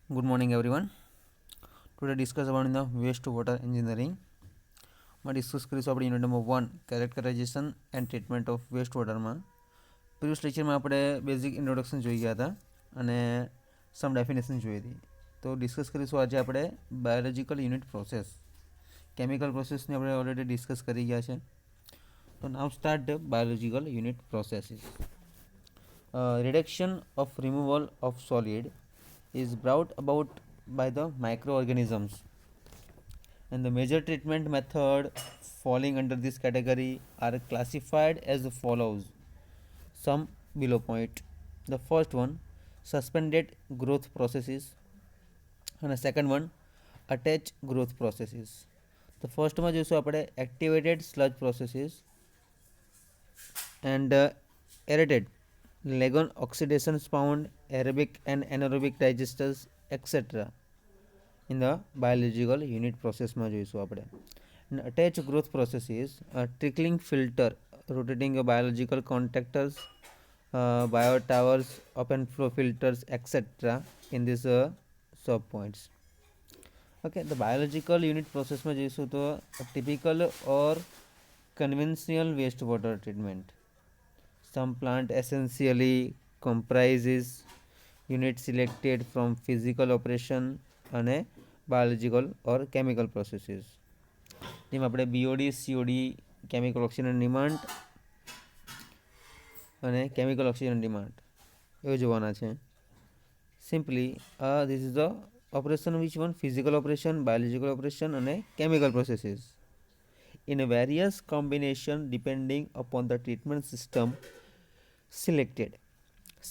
Good morning, everyone. Today discuss about the wastewater engineering. માં discuss કરીશું આપણે unit number 1 characterization and treatment of waste વોટરમાં. Previous લેક્ચરમાં આપણે બેઝિક ઇન્ટ્રોડક્શન જોઈ ગયા હતા અને સમ ડેફિનેશન જોઈ હતી. તો ડિસ્કસ કરીશું આજે આપણે બાયોલોજિકલ યુનિટ પ્રોસેસ. કેમિકલ પ્રોસેસને આપણે ઓલરેડી ડિસ્કસ કરી ગયા છે. તો now start the biological unit processes. Reduction of removal of solid is brought about by the microorganisms, and the major treatment method falling under this category are classified as follows. Some below point. The first one, suspended growth processes, and the second one, attached growth processes. The first one જોઈશું આપણે activated sludge processes and aerated Legon oxidations found aerobic and anaerobic digesters etc. in the biological unit process માં જોઈશું આપણે. Attached growth process is a trickling filter, rotating a biological contactors, biotowers, open flow filters etc. in these sub points. Okay, the biological unit process માં જોઈશું તો typical or conventional wastewater treatment. Some plant essentially comprises units selected from physical operation and biological or chemical processes. જેમાં આપણે BOD, COD, chemical oxygen demand અને chemical oxygen demand એવું જોવાના છે. Simply this is the operation, which one? Physical operation, biological operation and chemical processes in a various combination depending upon the treatment system selected.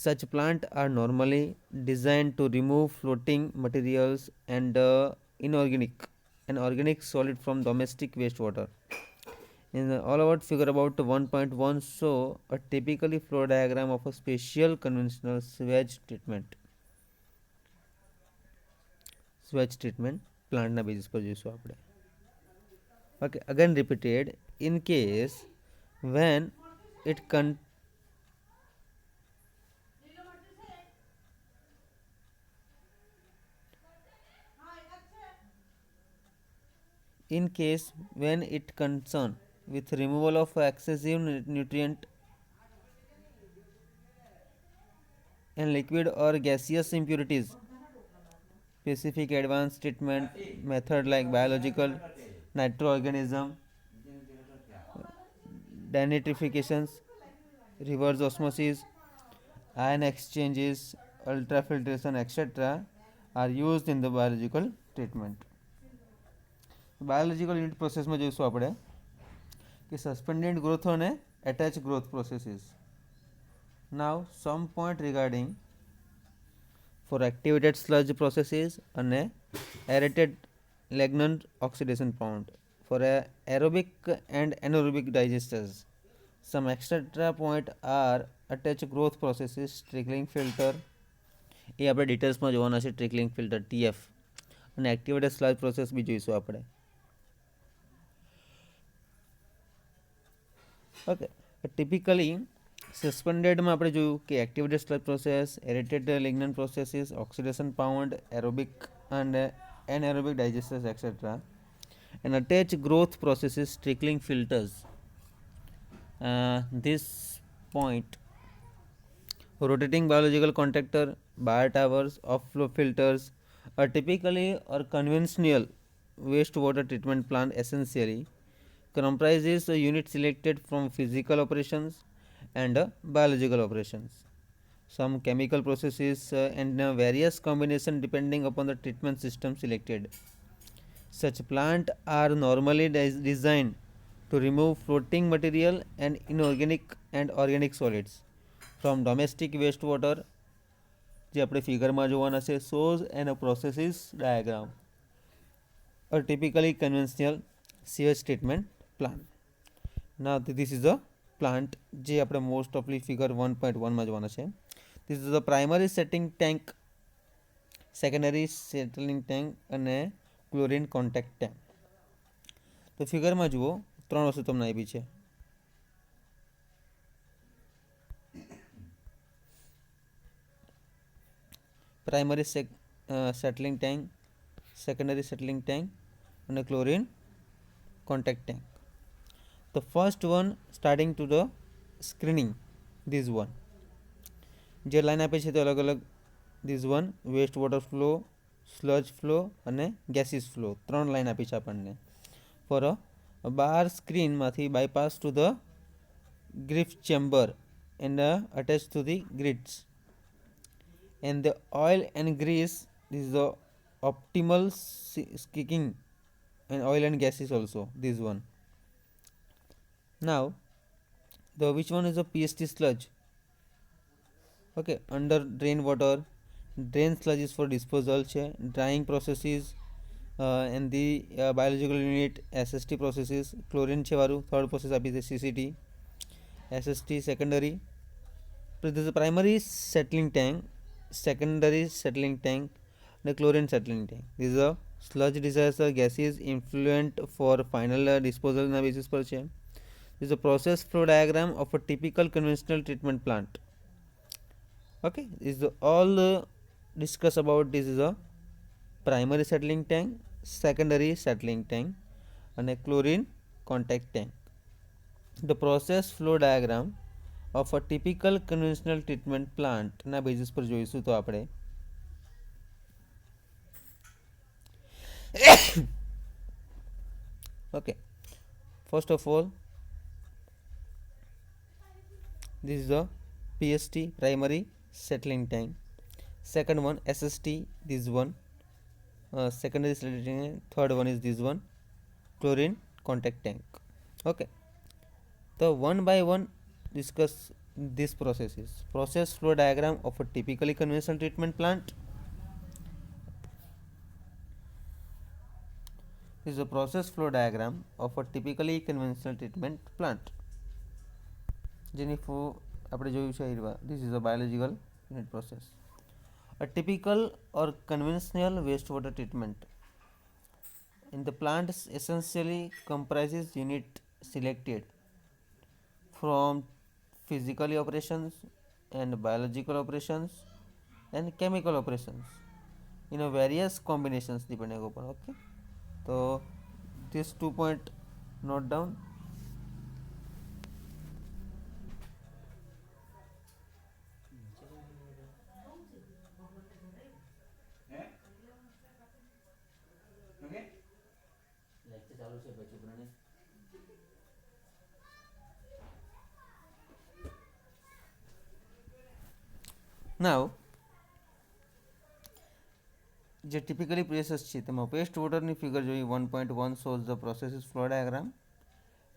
Such plants are normally designed to remove floating materials and inorganic and organic solid from domestic wastewater. In the all about figure about 1.1 show a typically flow diagram of a special conventional sewage treatment plant na basis પર જોઈશું આપણે. Okay, again repeated, in case when it in case when it concern with removal of excessive nutrient and liquid or gaseous impurities, specific advanced treatment method like biological, nitroorganism, denitrifications, reverse osmosis, ion exchanges, ultrafiltration etc. are used in the biological treatment. Biological unit પ્રોસેસમાં જોઈશું આપણે કે suspended growth અને attach growth processes. Now some point regarding for activated sludge processes અને aerated lagoon oxidation pond for aerobic and anaerobic digesters. Some extra point are attach growth processes, trickling filter એ આપણે ડિટેલ્સમાં જોવાના છે, trickling filter TF, અને activated sludge process બી જોઈશું આપણે. ઓકે, ટિપિકલી સસ્પેન્ડેડમાં આપણે જોયું કે activated sludge process, aerated lagoon processes, oxidation pond, aerobic and anaerobic digesters etcetera, and attached growth processes, trickling filters. This point, rotating biological contactor, biotowers, off-flow filters are typically or conventional wastewater treatment plant essentially comprises a unit selected from physical operations and biological operations. Some chemical processes and various combination depending upon the treatment system selected. Such plants are normally designed to remove floating material and inorganic and organic solids from domestic wastewater. જે આપણે ફિગરમાં જોવાના છે, shows and a processes diagram or typically conventional sewage treatment plant. Now this is a plant જે આપણે most ofly figure 1.1 માં જોવાના છે. This is the primary setting tank, secondary settling tank અને ક્લોરીન કોન્ટેક્ટ tank. તો ફિગરમાં જુઓ 3 વસ્તુ તમને આપી છે. Primary settling tank, secondary settling tank, and a chlorine contact tank. The first one starting to the screening, this one જે line આપે છે તે અલગ અલગ this one waste water flow, sludge flow અને ગેસીસ ફ્લો, ત્રણ લાઈન આપી છે આપણને. ફોર અ બાર સ્ક્રીનમાંથી bypass to the grit chamber and attached to the grids, and the oil and grease, this is the optimal kicking, and oil and gases also, this one. Now the which one is the PST sludge? Okay, under drain water, drain sludge is for disposal છે, drying processes, and the biological unit SST processes, chlorine છે વાળું third process આપી છે CCT, SST secondary. So this is a primary settling tank, secondary settling tank, the chlorine settling tank. This is a sludge disaster gases influent for final disposal na basis પર છે. This is a process flow diagram of a typical conventional treatment plant. Okay, this is all discuss about. This is a primary settling tank, secondary settling tank, and a chlorine contact tank. The process flow diagram of a typical conventional treatment plant ના basis પર જોઈશું તો આપણે okay, first of all this is the PST primary settling tank, second one SST, this one secondary settling tank, third one is this one chlorine contact tank. Okay, so one by one discuss this processes. Process flow diagram of a typically conventional treatment plant. This is a process flow diagram of a typically conventional treatment plant. જેની આપણે જોયું છે this is a biological unit process. A typical or conventional wastewater treatment in the plant essentially comprises unit selected from physical operations and biological operations and chemical operations in a various combinations depending upon. Okay, so this 2 point note down. Now જે typically process છે તેમાં waste વોટરની figure જોઈ 1.1 shows the processes flow diagram.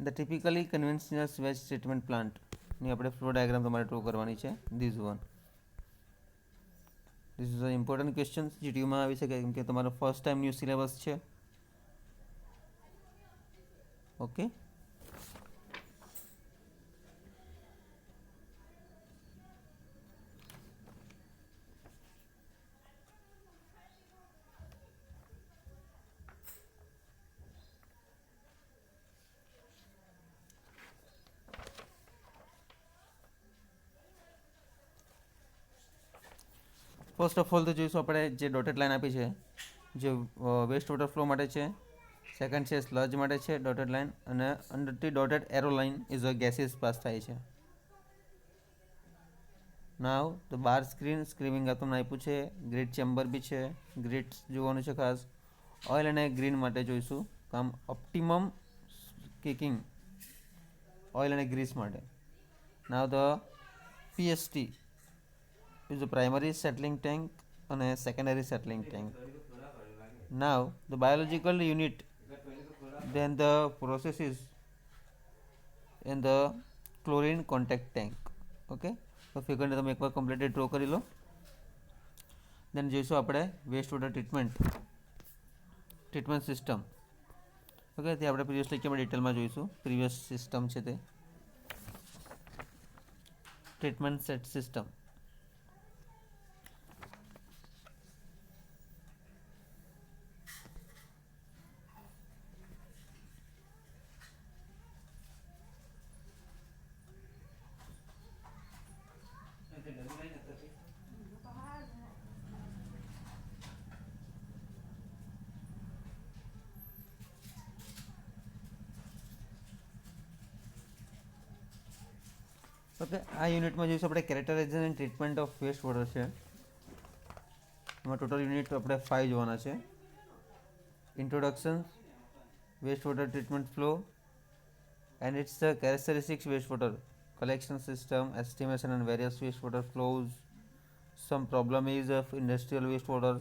The typically conventional sewage treatment plant ની આપણે flow diagram તમારે draw કરવાની છે, this one. This is an important question જીટીયુમાં આવી શકે કેમ કે તમારો ફર્સ્ટ ટાઈમ ન્યૂ સિલેબસ છે. ઓકે, ફર્સ્ટ ઓફ ઓલ તો જોઈશું આપણે જે ડોટેડ લાઈન આપી છે જે વેસ્ટ વોટર ફ્લો માટે છે, સેકન્ડ છે સ્લજ માટે છે ડોટેડ લાઈન, અને અંડરથી dotted arrow line is a gases pass થાય છે. નાવ તો બાર સ્ક્રીનિંગ તમને આપ્યું છે, ગ્રીડ ચેમ્બર બી છે, ગ્રીડ જોવાનું છે ખાસ. ઓઇલ અને ગ્રીન માટે જોઈશું કામ ઓપ્ટિમમ કિકિંગ ઓઇલ અને ગ્રીસ માટે. નાવ the PST is the primary settling tank and a secondary settling tank. Now the biological unit, then the processes in the chlorine contact tank. Okay, તો ફિગરને તમે એકવાર કમ્પ્લીટલી ડ્રો કરી લો. Then જોઈશું આપણે waste water treatment system. Okay, તે આપણે previous લેક્ચરમાં ડિટેલમાં જોઈશું. પ્રીવિયસ સિસ્ટમ છે તે ટ્રીટમેન્ટ સેટ સિસ્ટમ. ઓકે, આ યુનિટમાં જોઈશું આપણે characterization and treatment of waste water છે. એમાં ટોટલ યુનિટ આપણે 5 જોવાના છે. Introduction, waste water treatment flow and its characteristics, wastewater collection system, estimation and various wastewater flows, some problem is of industrial wastewater,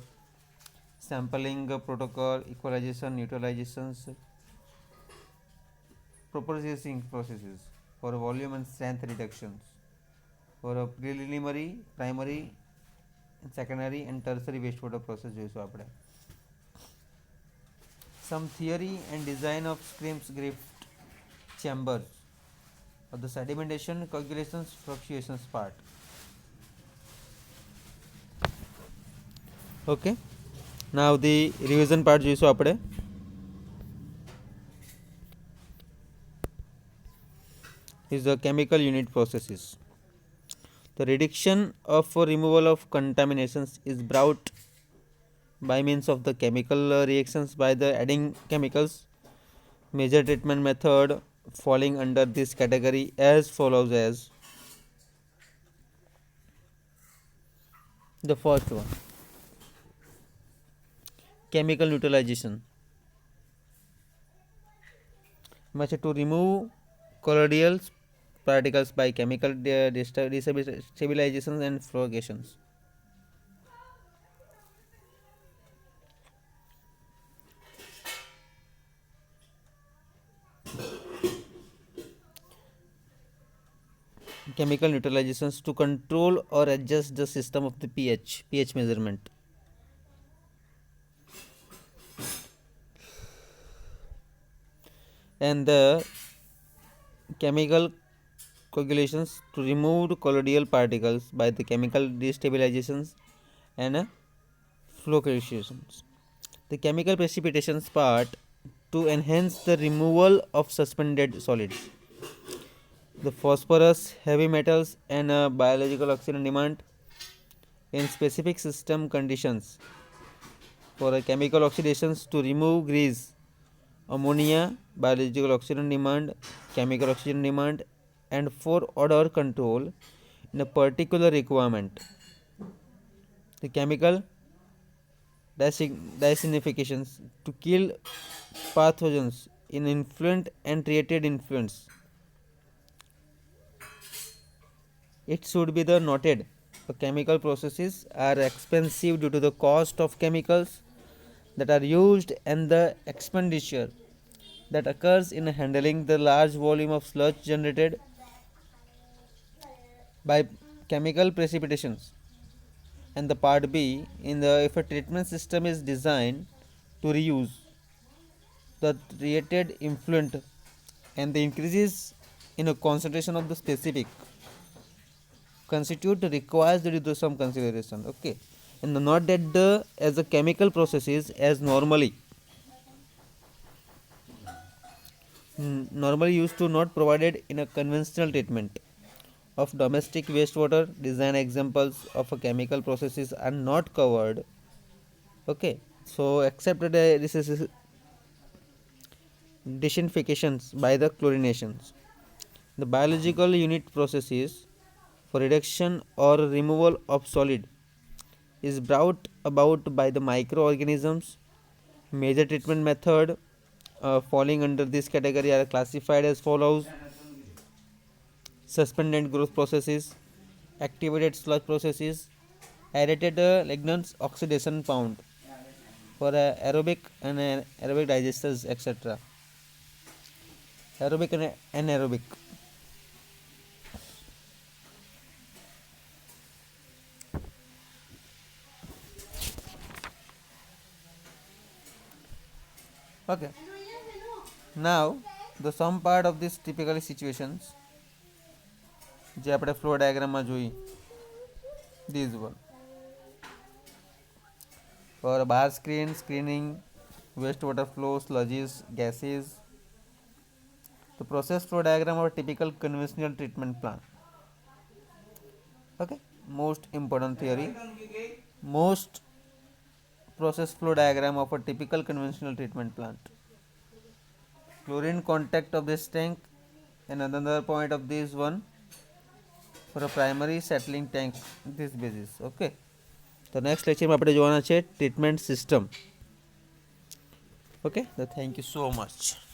sampling protocol, equalization, neutralizations, processing processes for volume and strength reductions, for a preliminary, primary, secondary and tertiary wastewater process જોઈશું આપણે. Some theory and design of screens grift chambers of the sedimentation, coagulations, fluctuations part. Okay, now the revision part જોઈશું આપણે. Is the chemical unit processes. The reduction of or removal of contaminations is brought by means of the chemical reactions by the adding chemicals. Major treatment method falling under this category as follows as the first one, chemical neutralization. To remove colloidal particles by chemical destabilizations and fluorations. Chemical neutralizations to control or adjust the system of the pH measurement. And the chemical coagulations to remove colloidal particles by the chemical destabilizations and fluctuations. The chemical precipitations part to enhance the removal of suspended solids. The phosphorus, heavy metals and biological oxygen demand in specific system conditions. For chemical oxidations to remove grease, ammonia, biological oxygen demand, chemical oxygen demand, and for odor control in a particular requirement. The chemical designifications to kill pathogens in influent and treated influents. It should be the noted the chemical processes are expensive due to the cost of chemicals that are used and the expenditure that occurs in handling the large volume of sludge generated by chemical precipitations. And the part B, in the if a treatment system is designed to reuse the treated influent and the increases in a concentration of the specific constitute requires to do some consideration. Okay, and not that the as a chemical processes as normally used to not provided in a conventional treatment of domestic wastewater. Design examples of a chemical processes are not covered. Okay, so except this is designifications by the chlorinations. The biological unit processes for reduction or removal of solid is brought about by the microorganisms. Major treatment method falling under this category are classified as follows: suspended growth processes, activated sludge processes, aerated lignans oxidation pound for aerobic and aerobic digesters, etc. Aerobic and anaerobic. Okay, now the some part of this typically situations જે આપણે flow ડાયાગ્રામમાં જોઈ these one for bar screening, wastewater flow, sludges, gases. The process flow diagram of a typical conventional treatment plant. Okay, most important theory, most process flow diagram of a typical conventional treatment plant. Chlorine contact of this tank, and another point of this one, for a primary settling tank this basis. Okay, તો next લેક્ચરમાં આપણે જોવાના છે treatment system. Okay, તો thank you so much.